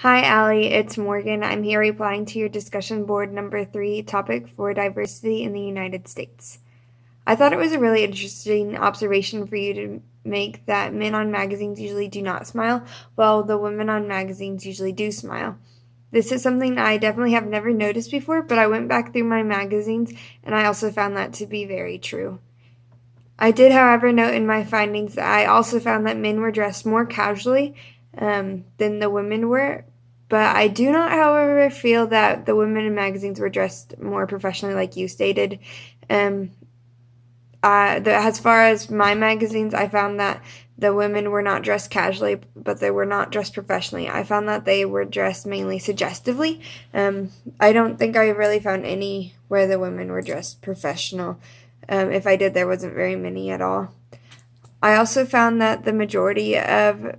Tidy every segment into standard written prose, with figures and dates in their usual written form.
Hi, Allie. It's Morgan. I'm here replying to your discussion board number 3 topic for diversity in the United States. I thought it was a really interesting observation for you to make that men on magazines usually do not smile, while the women on magazines usually do smile. This is something I definitely have never noticed before, but I went back through my magazines and I also found that to be very true. I did, however, note in my findings that I also found that men were dressed more casually than the women were, but I do not, however, feel that the women in magazines were dressed more professionally, like you stated. Um, as far as my magazines, I found that the women were not dressed casually, but they were not dressed professionally. I found that they were dressed mainly suggestively. I don't think I really found any where the women were dressed professional. If I did, there wasn't very many at all. I also found that the majority of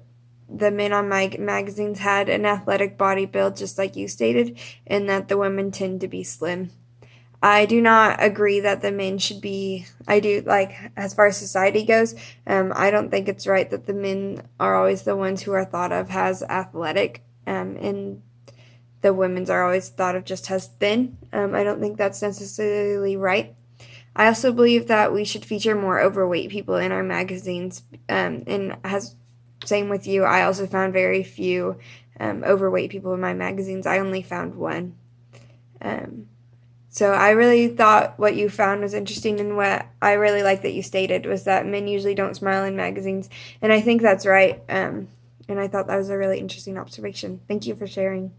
the men on my magazines had an athletic body build, just like you stated, and that the women tend to be slim. I do not agree that the men should be, I do, like, as far as society goes, I don't think it's right that the men are always the ones who are thought of as athletic, and the women's are always thought of just as thin. I don't think that's necessarily right. I also believe that we should feature more overweight people in our magazines, and as same with you, I also found very few overweight people in my magazines. I only found one. So I really thought what you found was interesting, and what I really like that you stated was that men usually don't smile in magazines, and I think that's right. And I thought that was a really interesting observation. Thank you for sharing.